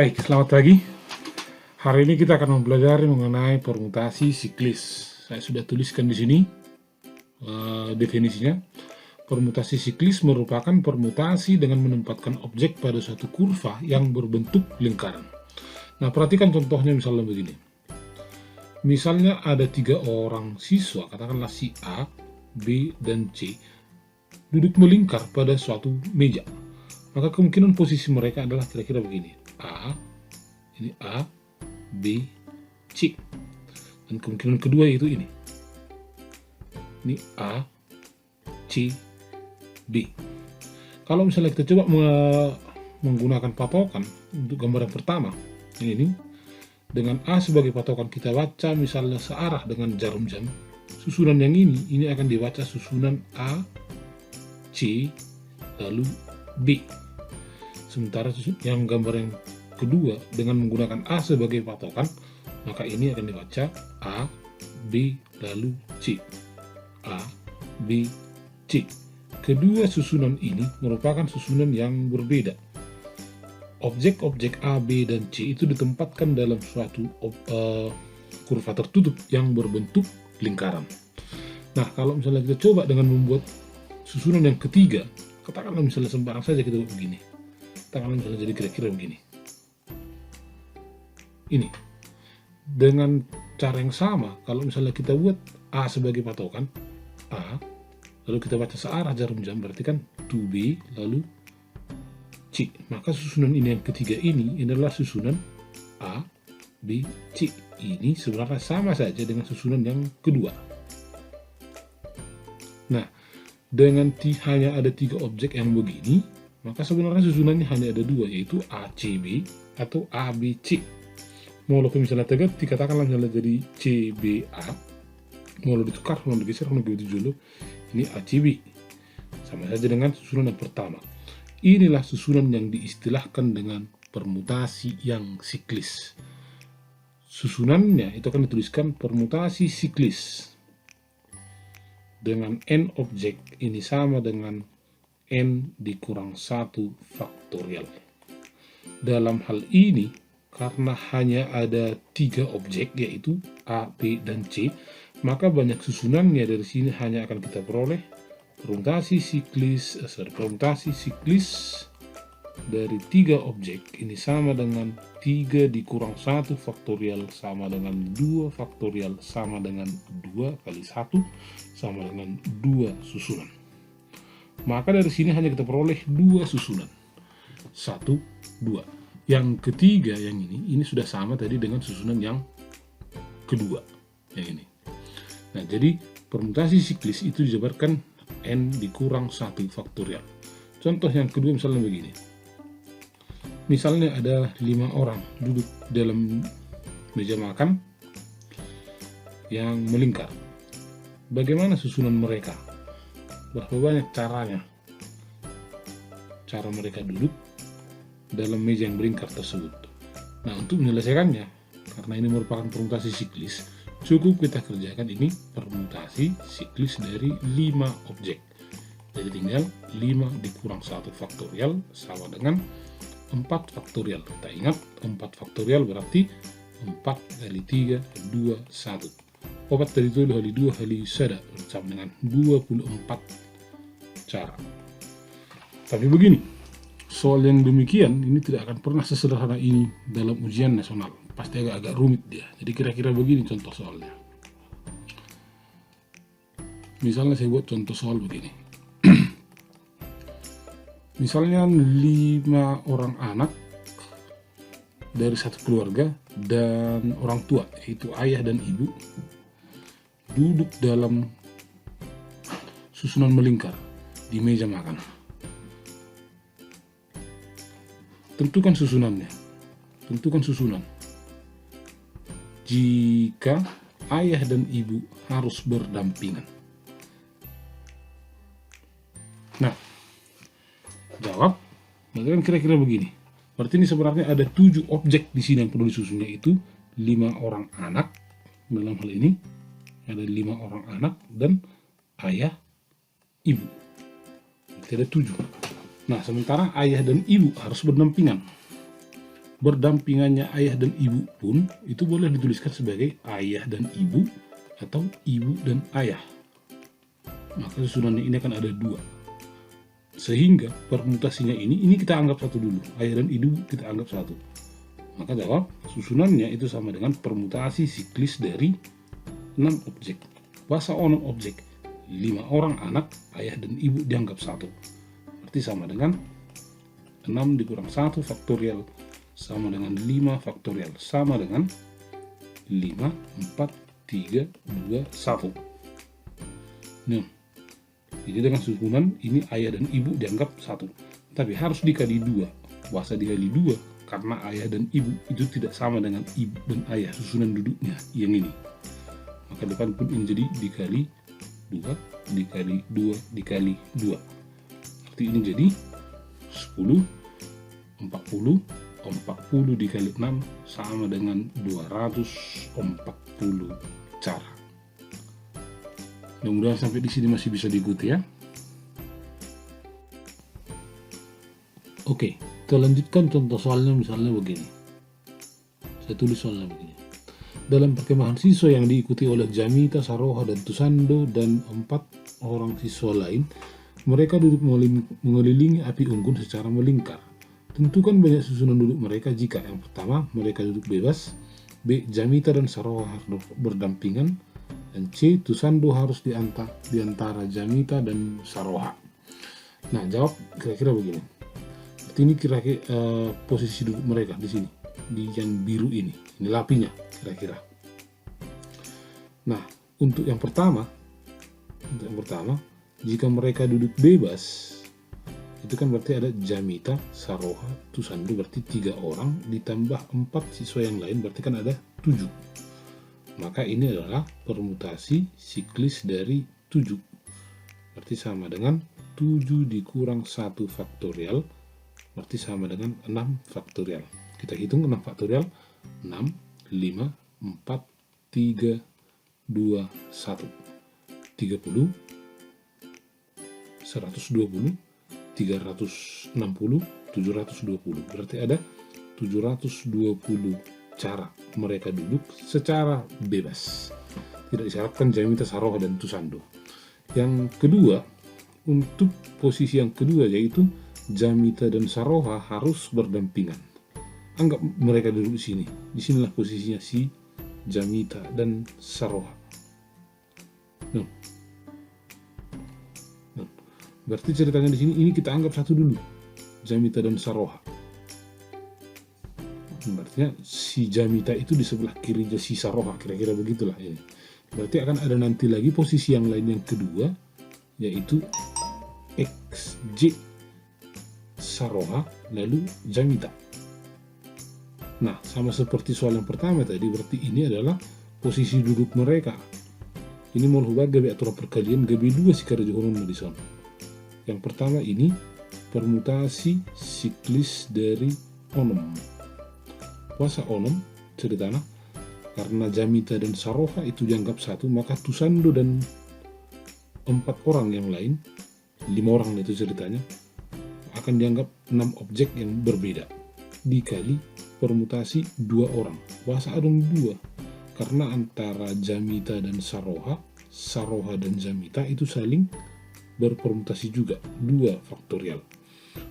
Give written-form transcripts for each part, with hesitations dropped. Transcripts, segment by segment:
Baik, selamat pagi. Hari ini kita akan mempelajari mengenai permutasi siklis. Saya sudah tuliskan di sini definisinya. Permutasi siklis merupakan permutasi dengan menempatkan objek pada suatu kurva yang berbentuk lingkaran. Nah, perhatikan contohnya misalnya begini. Misalnya ada 3 orang siswa, katakanlah si A, B, dan C, duduk melingkar pada suatu meja. Maka kemungkinan posisi mereka adalah kira-kira begini. Ini A, B, C. Dan kemungkinan kedua itu ini. Ini A, C, B. Kalau misalnya kita coba menggunakan patokan untuk gambar yang pertama, ini dengan A sebagai patokan kita baca misalnya searah dengan jarum jam, susunan yang ini akan dibaca susunan A, C, lalu B. Sementara yang gambar yang kedua dengan menggunakan A sebagai patokan, maka ini akan dibaca A, B, lalu C. A, B, C. Kedua susunan ini merupakan susunan yang berbeda. Objek-objek A, B, dan C itu ditempatkan dalam suatu kurva tertutup yang berbentuk lingkaran. Nah, kalau misalnya kita coba dengan membuat susunan yang ketiga, katakanlah misalnya sembarang saja kita buat begini. Katakanlah misalnya jadi kira-kira begini. Ini. Dengan cara yang sama, kalau misalnya kita buat A sebagai patokan, A, lalu kita baca searah jarum jam, berarti kan 2B, lalu C. Maka susunan ini yang ketiga ini adalah susunan A, B, C. Ini sebenarnya sama saja dengan susunan yang kedua. Nah, dengan hanya ada 3 objek yang begini, maka sebenarnya susunannya hanya ada 2, yaitu ACB atau ABC. Walaupun misalnya tegak dikatakanlah misalnya jadi CBA, mau ditukar, mau digeser, mau begitu dulu, ini ACB. Sama saja dengan susunan yang pertama. Inilah susunan yang diistilahkan dengan permutasi yang siklis. Susunannya itu akan dituliskan permutasi siklis. Dengan n objek ini sama dengan n dikurang 1 faktorial. Dalam hal ini, karena hanya ada 3 objek yaitu A, B, dan C, maka banyak susunannya dari sini hanya akan kita peroleh permutasi siklis dari 3 objek ini sama dengan 3 dikurang 1 faktorial sama dengan 2 faktorial sama dengan 2 kali 1 sama dengan 2 susunan. Maka dari sini hanya kita peroleh 2 susunan. 1, 2. Yang ketiga yang ini sudah sama tadi dengan susunan yang kedua, yang ini. Nah, jadi permutasi siklis itu dijabarkan n dikurang 1 faktorial. Contoh yang kedua misalnya begini. Misalnya ada 5 orang duduk dalam meja makan yang melingkar. Bagaimana susunan mereka? Berapa banyak caranya? Cara mereka duduk dalam meja yang melingkar tersebut. Nah, untuk menyelesaikannya, karena ini merupakan permutasi siklis, cukup kita kerjakan ini permutasi siklis dari 5 objek. Jadi tinggal 5 dikurang 1 faktorial sama dengan 4 faktorial. Kita ingat 4 faktorial berarti 4 kali 3, 2, 1. 4 kali 2 kali 2 kali 1 sama dengan 24 cara. Tapi begini, soal yang demikian ini tidak akan pernah sesederhana ini dalam ujian nasional. Pasti agak rumit dia. Jadi kira-kira begini contoh soalnya. Misalnya saya buat contoh soal begini. Misalnya 5 orang anak dari satu keluarga dan orang tua, yaitu ayah dan ibu, duduk dalam susunan melingkar di meja makan. Tentukan susunannya. Tentukan susunan. Jika ayah dan ibu harus berdampingan. Nah, jawab. Nah, kira-kira begini. Berarti ini sebenarnya ada 7 objek di sini yang perlu disusun, yaitu 5 orang anak. Dalam hal ini ada 5 orang anak dan ayah, ibu. Berarti ada 7. Nah, sementara ayah dan ibu harus berdampingan. berdampingannya ayah dan ibu pun itu boleh dituliskan sebagai ayah dan ibu atau ibu dan ayah. Maka susunannya ini akan ada 2. Sehingga permutasinya ini kita anggap 1 dulu. Ayah dan ibu kita anggap 1. Maka jawab susunannya itu sama dengan permutasi siklis dari 6 objek. Kuasa 6 objek. 5 orang anak, ayah dan ibu dianggap 1. Berarti sama dengan 6 dikurang 1 faktorial sama dengan 5 faktorial, sama dengan 5, 4, 3, 2, 1. Nah, jadi dengan susunan ini ayah dan ibu dianggap 1. Tapi harus dikali 2. Kuasa dikali 2 karena ayah dan ibu itu tidak sama dengan ibu dan ayah susunan duduknya yang ini. Maka depan pun ini jadi dikali 2, dikali 2, dikali 2. Berarti ini jadi 10, 40 dikali 6 sama dengan 240 cara. Mudah-mudahan sampai di sini masih bisa diikuti ya. Oke, kita lanjutkan contoh soalnya misalnya begini. Saya tulis soalnya begini. Dalam perkemahan siswa yang diikuti oleh Jamita, Saroha, dan Tusando dan 4 orang siswa lain, mereka duduk mengelilingi api unggun secara melingkar. Tentukan banyak susunan duduk mereka jika yang pertama, mereka duduk bebas, B. Jamita dan Saroha harus berdampingan, dan C. Tusando harus di antara Jamita dan Saroha. Nah, jawab kira-kira begini. Berarti ini kira-kira posisi duduk mereka di sini, di yang biru ini lapinya kira-kira. Nah, untuk yang pertama, jika mereka duduk bebas, itu kan berarti ada Jamita, Saroha, Tusando, berarti 3 orang ditambah 4 siswa yang lain, berarti kan ada 7. Maka ini adalah permutasi siklis dari 7. Berarti sama dengan 7 dikurang 1 faktorial, berarti sama dengan 6 faktorial. Kita hitung 6 faktorial, 6, 5, 4, 3, 2, 1. 30, 120, 360, 720. Berarti ada 720 cara mereka duduk secara bebas. Tidak disyaratkan Jamita, Saroha, dan Tusando. Yang kedua, untuk posisi yang kedua yaitu Jamita dan Saroha harus berdampingan. Anggap mereka duduk di sini. Disinilah posisinya si Jamita dan Saroha. Berarti ceritanya di sini ini kita anggap 1 dulu, Jamita dan Saroha. Berarti si Jamita itu di sebelah kiri si Saroha, kira-kira begitulah ini. Berarti akan ada nanti lagi posisi yang lain yang kedua, yaitu XJ Saroha lalu Jamita. Nah, sama seperti soal yang pertama tadi, berarti ini adalah posisi duduk mereka. Ini mau hubungan gabi aturan perkalian gabi 2 si karjohonon Madison. Yang pertama ini permutasi siklis dari onom. Kuasa onom ceritanya karena Jamita dan Saroha itu dianggap 1, maka Tusando dan 4 orang yang lain, 5 orang itu ceritanya, akan dianggap 6 objek yang berbeda dikali permutasi 2 orang. Kuasa adong 2 karena antara Jamita dan Saroha, Saroha dan Jamita itu saling berpermutasi juga 2 faktorial.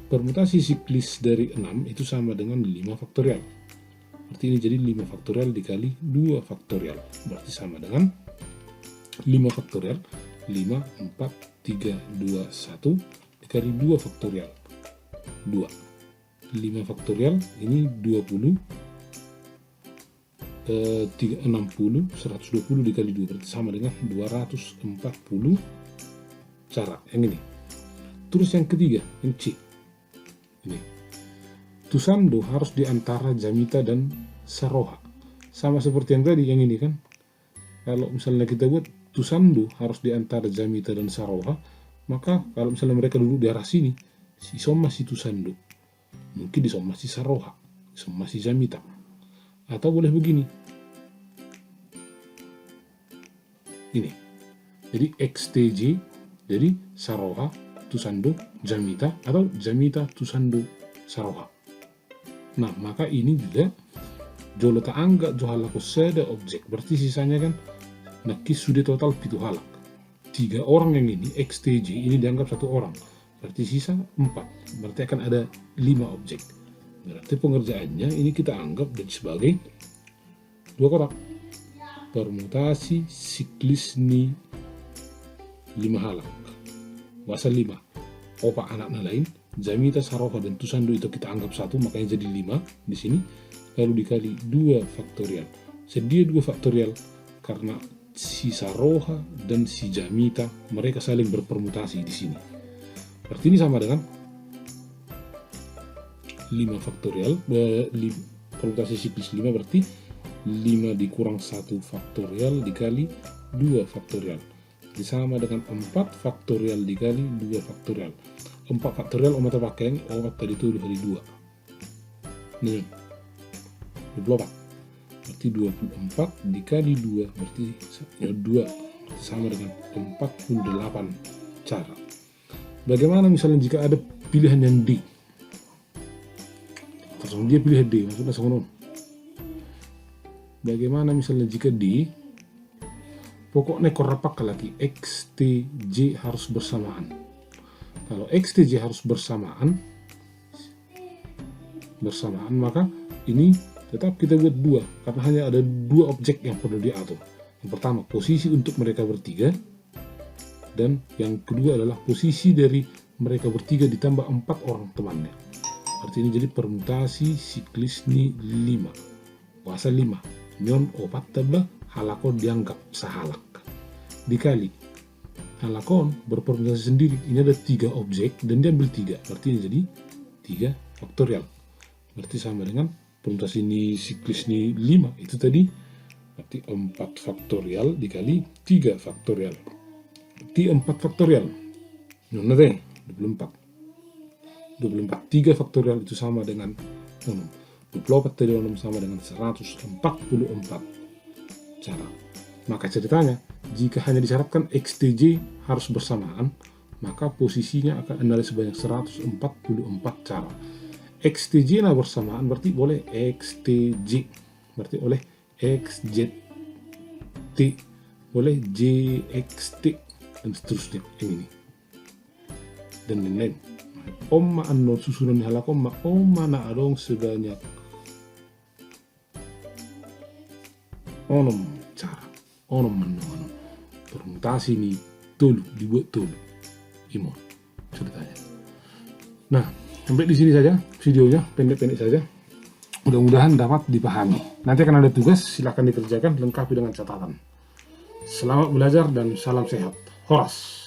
Permutasi siklis dari 6 itu sama dengan 5 faktorial. Berarti ini jadi 5 faktorial dikali 2 faktorial. Berarti sama dengan 5 faktorial, 5, 4, 3, 2, 1 dikali 2 faktorial, 2. 5 faktorial ini 20, 60, 120 dikali 2 berarti sama dengan 240 cara yang ini. Terus yang ketiga, yang C ini, Tusando harus di antara Jamita dan Saroha. Sama seperti yang tadi, yang ini kan, kalau misalnya kita buat Tusando harus di antara Jamita dan Saroha, maka kalau misalnya mereka duduk di arah sini, si Soma si Tusando, mungkin di Soma si Saroha, Soma si Jamita. Atau boleh begini, ini, jadi XTJ, jadi Saroha, Tusando, Jamita, atau Jamita, Tusando, Saroha. Nah, maka ini juga jolo ta angga jo halako seda objek, berarti sisanya kan nakis sudah total pitu halak. 3 orang yang ini XTJ ini dianggap 1 orang, berarti sisa 4, berarti akan ada 5 objek. Berarti pengerjaannya ini kita anggap sebagai 2 kotak. Permutasi siklis ni 5 halak. Bahasa 5. Opa anaknya lain, Jamita, Saroha, dan Tusando itu kita anggap 1, makanya jadi 5 di sini. Lalu dikali 2 faktorial. Sedia 2 faktorial karena si Saroha dan si Jamita mereka saling berpermutasi di sini. Berarti ini sama dengan 5 faktorial, permutasi siklis 5 berarti 5 dikurang 1 faktorial dikali 2 faktorial. Ini sama dengan 4 faktorial dikali 2 faktorial. 4 faktorial omat pakai omat tadi itu dikali 2. Nih, 24. Berarti 24 dikali 2 berarti ya 2 sama dengan 48 cara. Bagaimana misalnya jika ada pilihan yang D? Terus dia pilih D, maksudnya sama. Bagaimana misalnya jika D? Pokoknya korapak lagi X, T, J harus bersamaan. Kalau X, T, J harus bersamaan, maka ini tetap kita buat 2 karena hanya ada 2 objek yang perlu diatur. Yang pertama posisi untuk mereka bertiga, dan yang kedua adalah posisi dari mereka bertiga ditambah 4 orang temannya. Artinya ini jadi permutasi siklis ni 5. Bahasa 5. Nyon opat teba halakon dianggap sahalak. Dikali halakon berpermutasi sendiri. Ini ada 3 objek dan dia ambil 3. Berarti ini jadi 3 faktorial. Berarti sama dengan permutasi ini siklis ini 5 itu tadi. Berarti 4 faktorial dikali 3 faktorial. Berarti 4 faktorial. Nona teh 24. 3 faktorial itu sama dengan 24 tadi sama dengan 144 cara. Maka ceritanya jika hanya disyaratkan XTJ harus bersamaan, maka posisinya akan ada sebanyak 144 cara. XTJ nah bersamaan berarti boleh XTJ, berarti oleh XZT, boleh JXT, dan seterusnya ini dan lain-lain. Omma anno susunan halakom ma omma na adong sebanyak onom cara, onom mano permutasi ini tolu dibuat tolu imon ceritanya. Nah, sampai di sini saja videonya, pendek-pendek saja. Mudah-mudahan dapat dipahami. Nanti akan ada tugas, silakan dikerjakan lengkapi dengan catatan. Selamat belajar dan salam sehat. Horas.